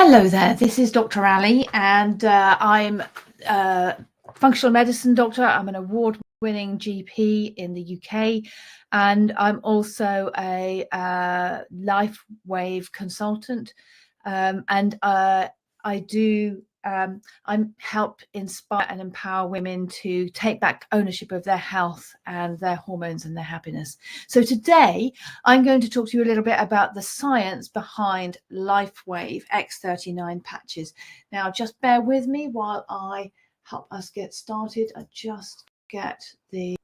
Hello there, this is Dr. Allie, and I'm a functional medicine doctor. I'm an award-winning GP in the UK, and I'm also a Lifewave consultant, and I help inspire and empower women to take back ownership of their health and their hormones and their happiness. So today I'm going to talk to you a little bit about the science behind Lifewave X39 patches. Now just bear with me while I help us get started. I just get the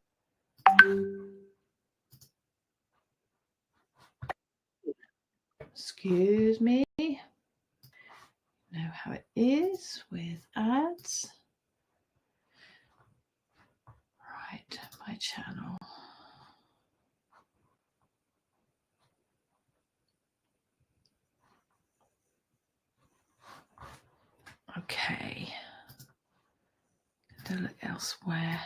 excuse me. Know how it is with ads. Right, my channel. Okay. Don't look elsewhere.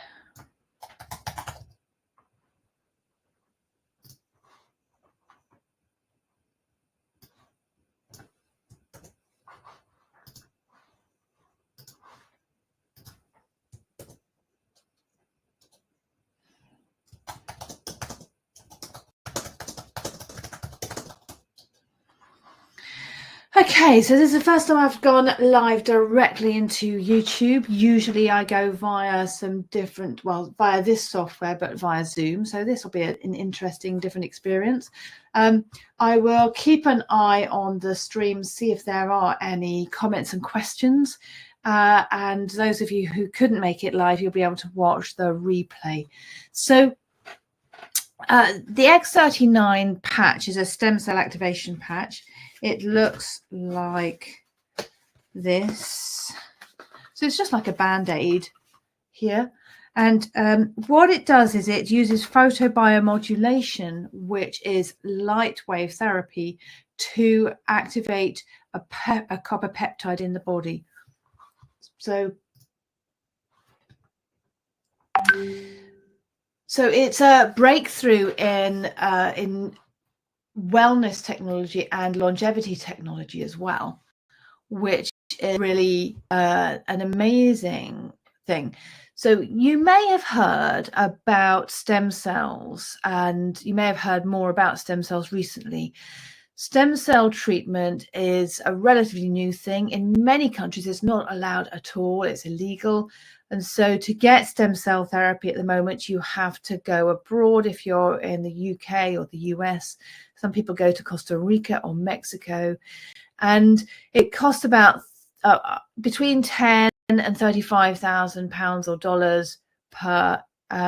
Okay, so this is the first time I've gone live directly into YouTube. Usually I go via some different, well, via this software, but via Zoom. So this will be an interesting, different experience. I will keep an eye on the stream, see if there are any comments and questions. And those of you who couldn't make it live, you'll be able to watch the replay. So the X39 patch is a stem cell activation patch. It looks like this. So it's just like a band-aid here. And what it does is it uses photobiomodulation, which is light wave therapy, to activate a copper peptide in the body. So it's a breakthrough in wellness technology and longevity technology as well, which is really an amazing thing. So you may have heard about stem cells, and you may have heard more about stem cells recently. Stem cell treatment is a relatively new thing. In many countries, it's not allowed at all. It's illegal. And so to get stem cell therapy at the moment, you have to go abroad if you're in the UK or the US. Some people go to Costa Rica or Mexico. And it costs about between $10,000 and £35,000 or dollars per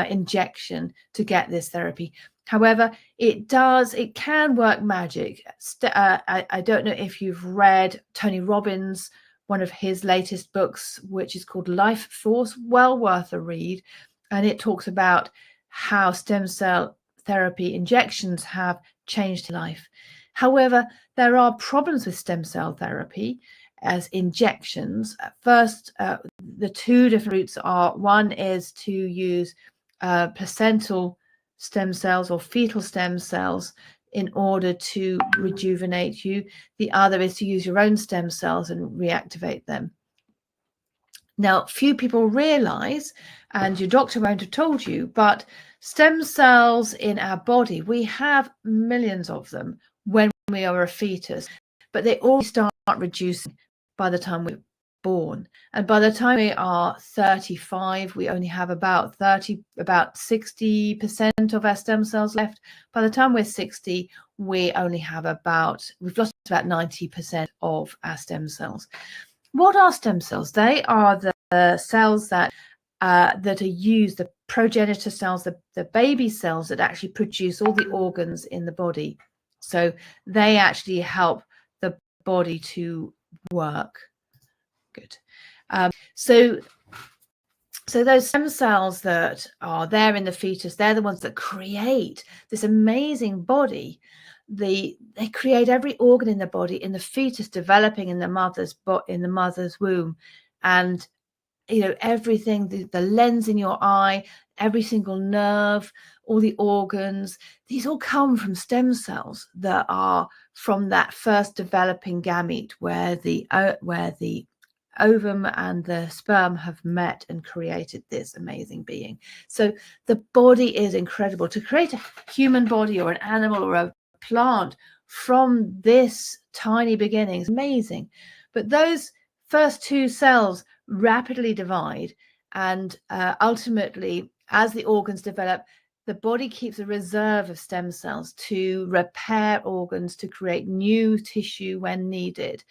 injection to get this therapy. However, it can work magic. I don't know if you've read Tony Robbins, one of his latest books, which is called Life Force, well worth a read. And it talks about how stem cell therapy injections have changed life. However, there are problems with stem cell therapy as injections. First, the two different routes are, one is to use placental stem cells or fetal stem cells in order to rejuvenate you. The other is to use your own stem cells and reactivate them. Now, few people realize, and your doctor won't have told you, but stem cells in our body, we have millions of them when we are a fetus, but they all start reducing by the time we're born. And by the time we are 35, we only have about 60% of our stem cells left. By the time we're 60, we've lost about 90% of our stem cells. What are stem cells? They are the cells that are used, the progenitor cells, the baby cells that actually produce all the organs in the body. So they actually help the body to work. Good. So those stem cells that are there in the fetus, they're the ones that create this amazing body. They create every organ in the body in the fetus developing in the mother's womb, and everything, the lens in your eye, every single nerve, all the organs, these all come from stem cells that are from that first developing gamete where the ovum and the sperm have met and created this amazing being. So the body is incredible. To create a human body or an animal or a plant from this tiny beginning is amazing. But those first two cells rapidly divide, and ultimately, as the organs develop, the body keeps a reserve of stem cells to repair organs, to create new tissue when needed.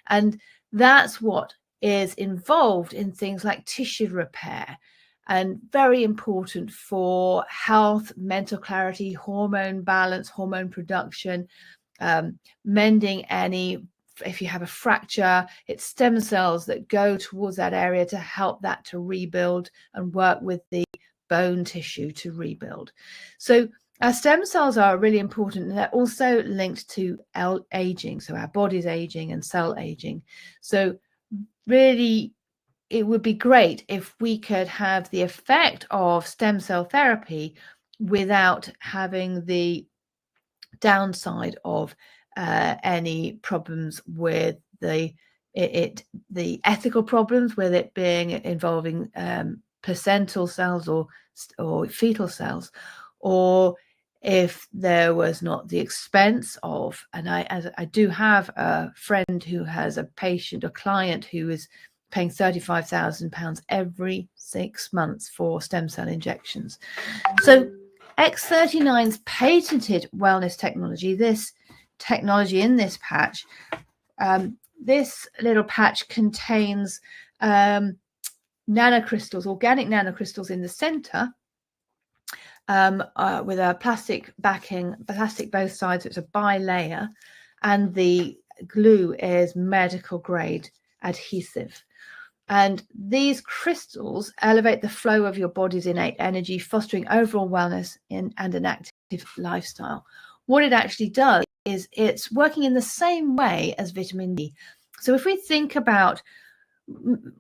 And that's what is involved in things like tissue repair, and very important for health, mental clarity, hormone balance, hormone production, mending if you have a fracture, it's stem cells that go towards that area to help that to rebuild and work with the bone tissue to rebuild. So our stem cells are really important, and they're also linked to aging, so our body's aging and cell aging. So really, it would be great if we could have the effect of stem cell therapy without having the downside of any problems with the ethical problems with it being involving placental cells or fetal cells, or if there was not the expense of, and I do have a friend who has a client who is paying £35,000 every 6 months for stem cell injections. So X39's patented wellness technology, this technology in this patch, this little patch contains nanocrystals, organic nanocrystals in the center, with a plastic backing, plastic both sides, so it's a bi-layer, and the glue is medical grade adhesive. And these crystals elevate the flow of your body's innate energy, fostering overall wellness and an active lifestyle. What it actually does is it's working in the same way as vitamin D. So if we think about,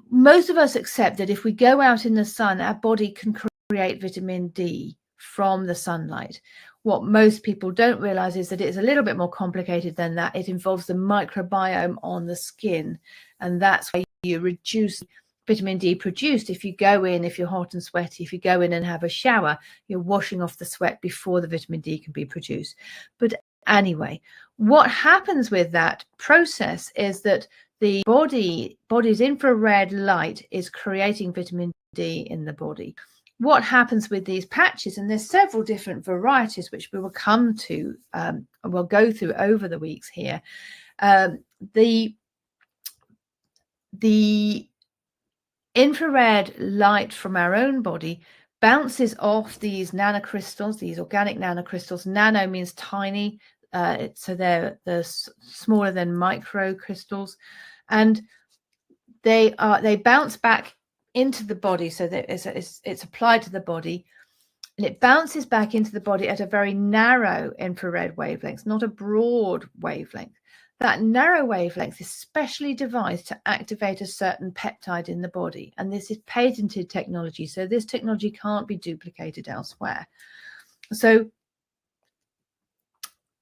most of us accept that if we go out in the sun, our body can create vitamin D from the sunlight. What most people don't realize is that it's a little bit more complicated than that. It involves the microbiome on the skin, and that's why you reduce vitamin D produced if you go in, if you're hot and sweaty, if you go in and have a shower, you're washing off the sweat before the vitamin D can be produced. But anyway, what happens with that process is that the body's infrared light is creating vitamin D in the body. What happens with these patches, and there's several different varieties which we will come to, we'll go through over the weeks here. The infrared light from our own body bounces off these nanocrystals, these organic nanocrystals. Nano means tiny, so they're smaller than microcrystals, and they bounce back into the body, so that it's applied to the body, and it bounces back into the body at a very narrow infrared wavelength, not a broad wavelength. That narrow wavelength is specially devised to activate a certain peptide in the body, and this is patented technology, so this technology can't be duplicated elsewhere. So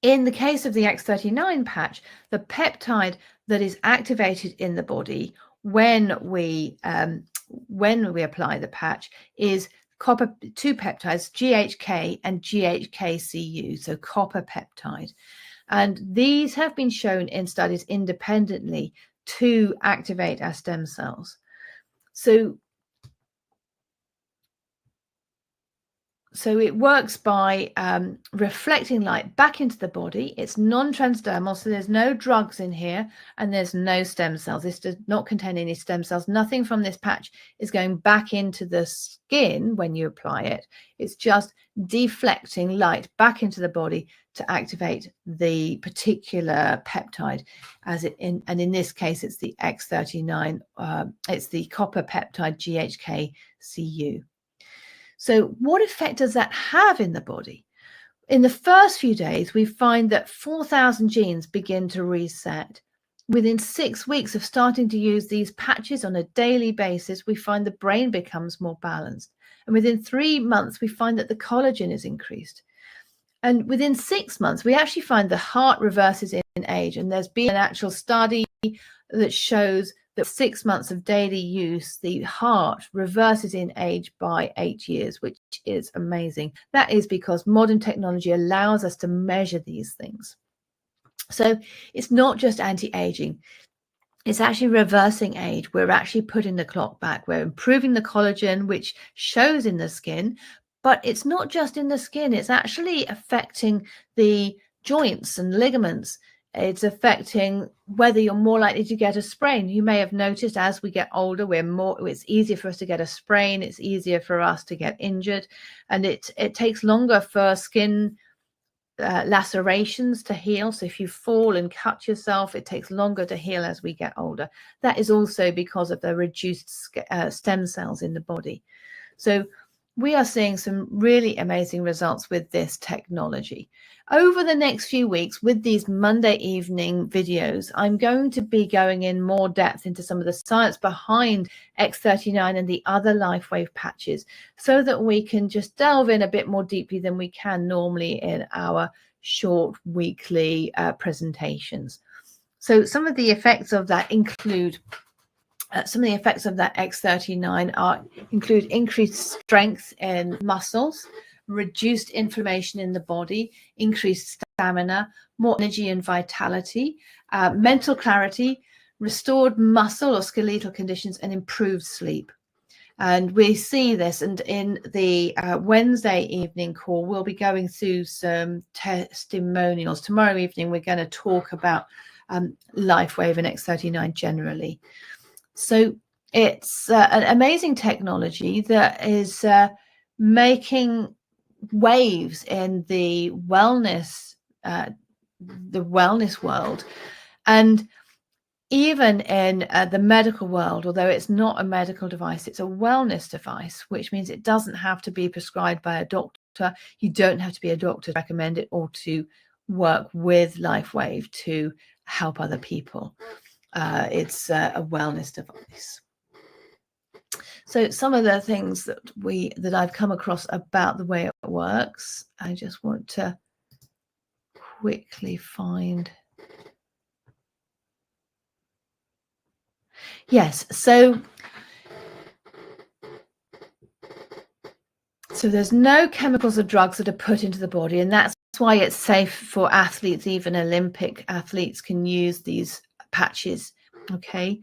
in the case of the X39 patch, the peptide that is activated in the body when we apply the patch is two peptides, GHK and GHK-Cu, so copper peptide. And these have been shown in studies independently to activate our stem cells. So it works by reflecting light back into the body. It's non-transdermal, so there's no drugs in here, and there's no stem cells. This does not contain any stem cells. Nothing from this patch is going back into the skin when you apply it. It's just deflecting light back into the body to activate the particular peptide, and in this case, it's the X39. It's the copper peptide GHK-Cu. So what effect does that have in the body? In the first few days, we find that 4,000 genes begin to reset. Within 6 weeks of starting to use these patches on a daily basis, we find the brain becomes more balanced. And within 3 months, we find that the collagen is increased. And within 6 months, we actually find the heart reverses in age. And there's been an actual study that shows that 6 months of daily use, the heart reverses in age by 8 years, which is amazing. That is because modern technology allows us to measure these things. So it's not just anti-aging. It's actually reversing age. We're actually putting the clock back. We're improving the collagen, which shows in the skin, but it's not just in the skin. It's actually affecting the joints and ligaments. It's affecting whether you're more likely to get a sprain. You may have noticed as we get older, it's easier for us to get a sprain. It's easier for us to get injured, and it takes longer for skin lacerations to heal. So if you fall and cut yourself, it takes longer to heal as we get older. That is also because of the reduced stem cells in the body. So we are seeing some really amazing results with this technology. Over the next few weeks with these Monday evening videos, I'm going to be going in more depth into some of the science behind X39 and the other Lifewave patches, so that we can just delve in a bit more deeply than we can normally in our short weekly presentations. So some of the effects of that include X39 include increased strength in muscles, reduced inflammation in the body, increased stamina, more energy and vitality, mental clarity, restored muscle or skeletal conditions, and improved sleep. And we see this, and in the Wednesday evening call, we'll be going through some testimonials. Tomorrow evening, we're going to talk about Lifewave and X39 generally. So it's an amazing technology that is making waves in the wellness world, and even in the medical world. Although it's not a medical device, it's a wellness device, which means it doesn't have to be prescribed by a doctor. You don't have to be a doctor to recommend it or to work with Lifewave to help other people. It's a wellness device. So some of the things that I've come across about the way it works, I just want to quickly find. Yes, so there's no chemicals or drugs that are put into the body, and that's why it's safe for athletes. Even Olympic athletes can use these patches. Okay,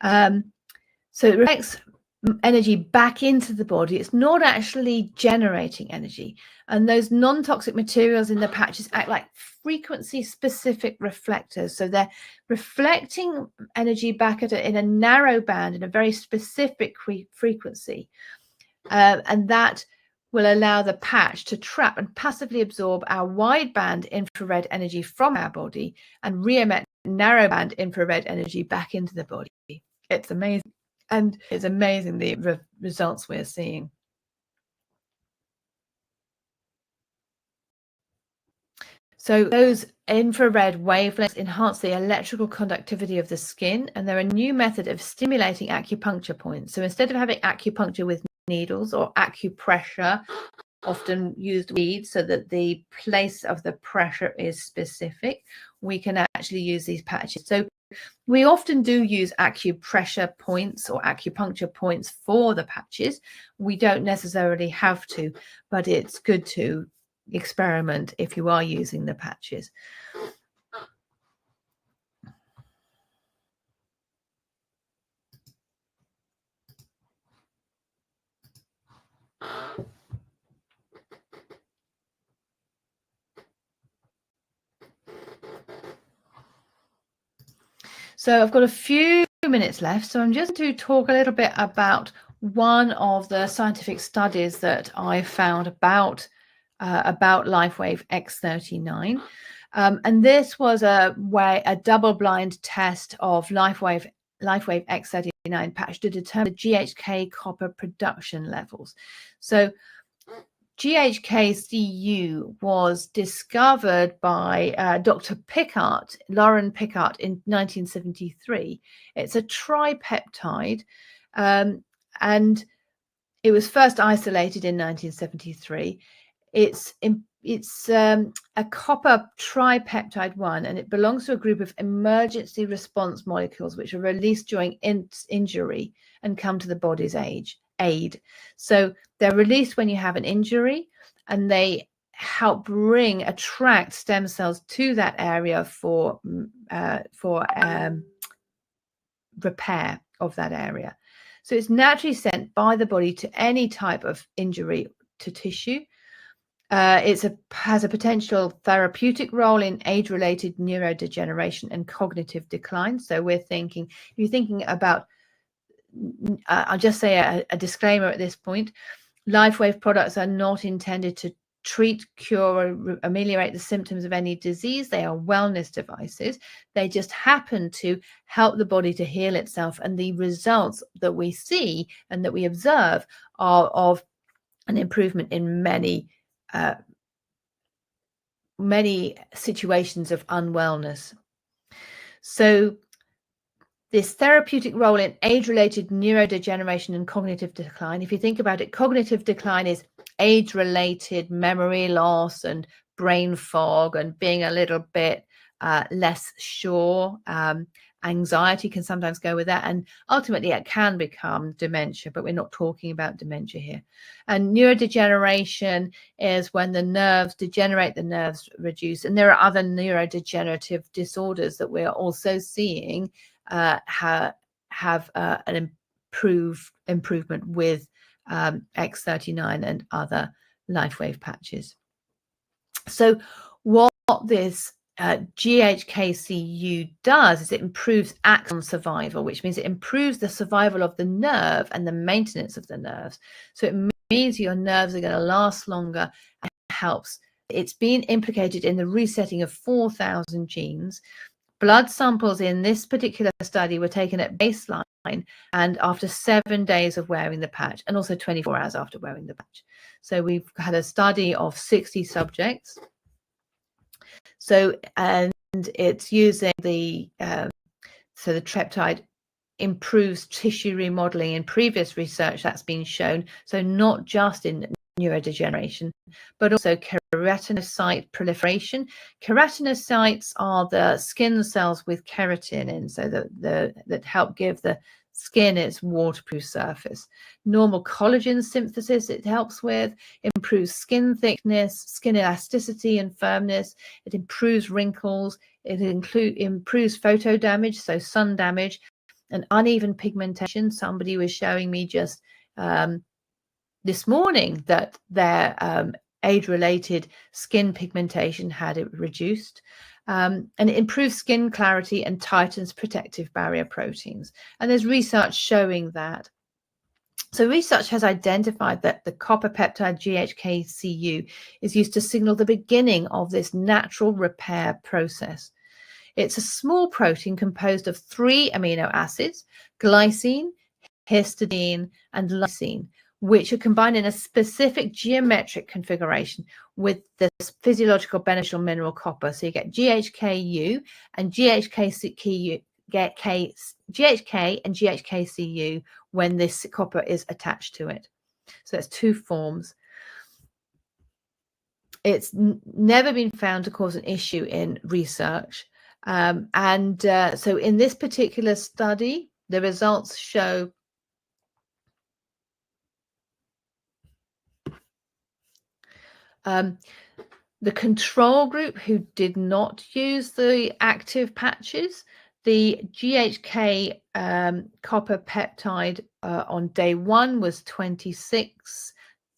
so it reflects energy back into the body. It's not actually generating energy, and those non-toxic materials in the patches act like frequency specific reflectors. So they're reflecting energy back in a narrow band in a very specific frequency, and that will allow the patch to trap and passively absorb our wideband infrared energy from our body and re-emit narrowband infrared energy back into the body. It's amazing. And it's amazing the results we're seeing. So those infrared wavelengths enhance the electrical conductivity of the skin, and they're a new method of stimulating acupuncture points. So instead of having acupuncture with needles or acupressure, often used beads so that the place of the pressure is specific, we can actually use these patches. So we often do use acupressure points or acupuncture points for the patches. We don't necessarily have to, but it's good to experiment if you are using the patches. So I've got a few minutes left, so I'm just to talk a little bit about one of the scientific studies that I found about Lifewave X39, and this was a double-blind test of Lifewave X39 patch to determine the GHK-copper production levels. So GHK-Cu was discovered by Dr. Lauren Pickart in 1973. It's a tripeptide, and It was first isolated in 1973. It's a copper tripeptide 1, and it belongs to a group of emergency response molecules which are released during injury and come to the body's aid. So they're released when you have an injury, and they help attract stem cells to that area for repair of that area. So it's naturally sent by the body to any type of injury to tissue. It has a potential therapeutic role in age-related neurodegeneration and cognitive decline. So if you're thinking about, I'll just say a disclaimer at this point, Lifewave products are not intended to treat, cure, or ameliorate the symptoms of any disease. They are wellness devices. They just happen to help the body to heal itself. And the results that we see and that we observe are of an improvement in many situations of unwellness. So this therapeutic role in age-related neurodegeneration and cognitive decline, if you think about it, cognitive decline is age-related memory loss and brain fog and being a little bit less sure. Anxiety can sometimes go with that, and ultimately it can become dementia, but we're not talking about dementia here. And neurodegeneration is when the nerves degenerate, the nerves reduce, and there are other neurodegenerative disorders that we're also seeing have an improvement with X39 and other Lifewave patches. So what this GHK-Cu does is it improves axon survival, which means it improves the survival of the nerve and the maintenance of the nerves. So it means your nerves are going to last longer and helps. It's been implicated in the resetting of 4,000 genes. Blood samples in this particular study were taken at baseline and after 7 days of wearing the patch, and also 24 hours after wearing the patch. So we've had a study of 60 subjects. So, and it's using the tripeptide improves tissue remodeling. In previous research that's been shown, so not just in neurodegeneration, but also keratinocyte proliferation. Keratinocytes are the skin cells with keratin in, so that help give the skin its waterproof surface. Normal collagen synthesis it helps with, improves skin thickness, skin elasticity and firmness. It improves wrinkles. It improves photo damage, so sun damage, and uneven pigmentation. Somebody was showing me just this morning that their age-related skin pigmentation had it reduced. And it improves skin clarity and tightens protective barrier proteins. And there's research showing that. So research has identified that the copper peptide GHK-Cu is used to signal the beginning of this natural repair process. It's a small protein composed of 3 amino acids, glycine, histidine, and lysine, which are combined in a specific geometric configuration with the physiological beneficial mineral copper. So you get GHK-U and GHK-Cu, GHK and GHK-Cu when this copper is attached to it. So that's 2 forms. It's never been found to cause an issue in research. So in this particular study, the results show the control group who did not use the active patches, the GHK copper peptide on day 1 was 26,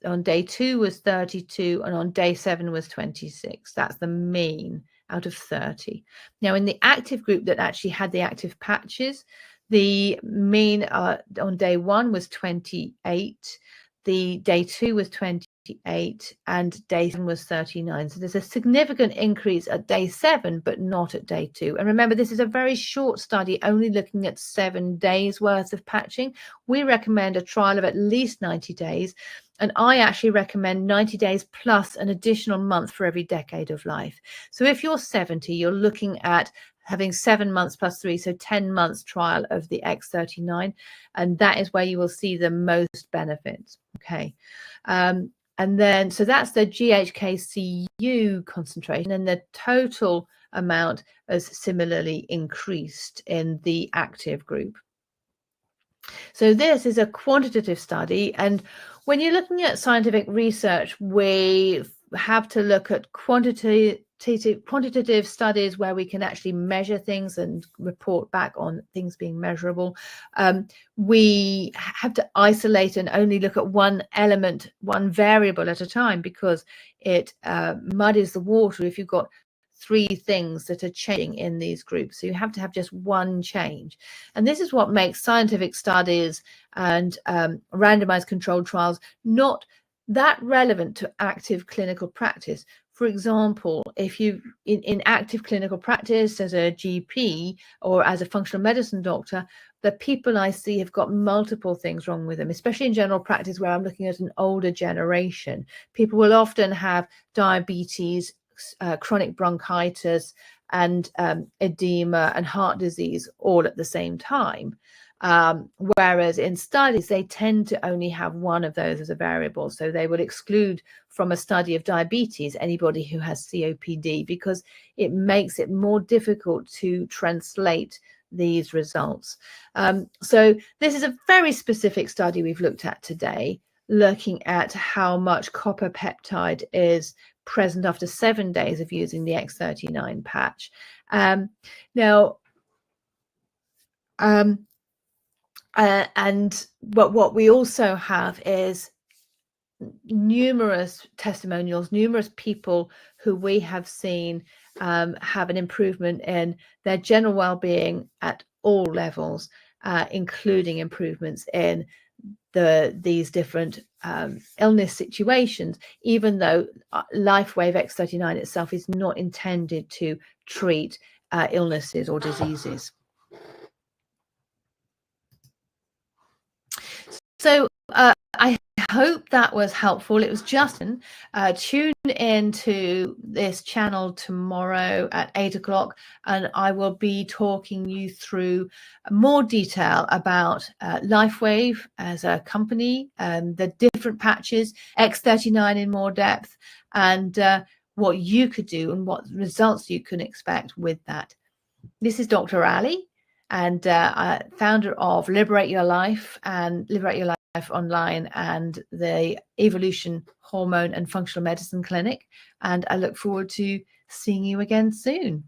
on day 2 was 32, and on day 7 was 26. That's the mean out of 30. Now, in the active group that actually had the active patches, the mean on day 1 was 28, the day 2 was 28, and day 7 was 39. So there's a significant increase at day 7, but not at day 2. And remember, this is a very short study, only looking at 7 days worth of patching. We recommend a trial of at least 90 days. And I actually recommend 90 days plus an additional month for every decade of life. So if you're 70, you're looking at having 7 months plus 3, so 10 months trial of the X39, and that is where you will see the most benefits. Okay. And then, so that's the GHK-Cu concentration, and the total amount is similarly increased in the active group. So this is a quantitative study, and when you're looking at scientific research, we have to look at quantitative studies where we can actually measure things and report back on things being measurable. We have to isolate and only look at one element, one variable at a time, because it muddies the water if you've got 3 things that are changing in these groups. So you have to have just one change. And this is what makes scientific studies and randomized controlled trials not that relevant to active clinical practice. For example, if you in active clinical practice as a GP or as a functional medicine doctor, the people I see have got multiple things wrong with them, especially in general practice where I'm looking at an older generation. People will often have diabetes, chronic bronchitis, and edema and heart disease all at the same time. Whereas in studies, they tend to only have one of those as a variable. So they would exclude from a study of diabetes anybody who has COPD, because it makes it more difficult to translate these results. So this is a very specific study we've looked at today, looking at how much copper peptide is present after 7 days of using the X39 patch. And what we also have is numerous testimonials, numerous people who we have seen have an improvement in their general well-being at all levels, including improvements in these different illness situations, even though Lifewave X39 itself is not intended to treat illnesses or diseases. So I hope that was helpful. It was Justin. Tune in to this channel tomorrow at 8 o'clock, and I will be talking you through more detail about Lifewave as a company, the different patches, X39 in more depth, and what you could do and what results you can expect with that. This is Dr. Allie, and founder of Liberate Your Life and Liberate Your Life Online and the Evolution Hormone and Functional Medicine Clinic. And I look forward to seeing you again soon.